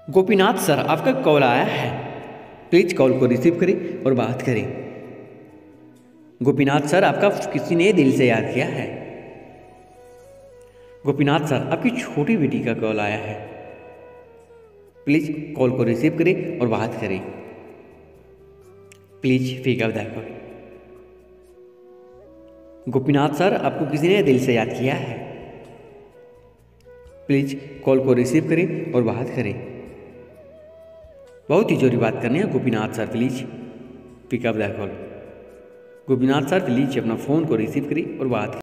Gopinath sir, आपका call आया है, प्लीज़ कॉल को रिसीव करें और बात करें। गोपीनाथ सर, आपका किसी ने दिल से याद किया है। गोपीनाथ सर, आपकी छोटी बेटी का कॉल आया है, प्लीज़ कॉल को रिसीव करें और बात करें। Please pick up the call. Gopinath sir, आपको किसी ने दिल से याद किया है, प्लीज़ कॉल को रिसीव करें और बात करें। बहुत ही जरूरी बात करनी है Gopinath sir, please pick up the call. Gopinath sir, please अपना फ़ोन को रिसीव करें और बात करें।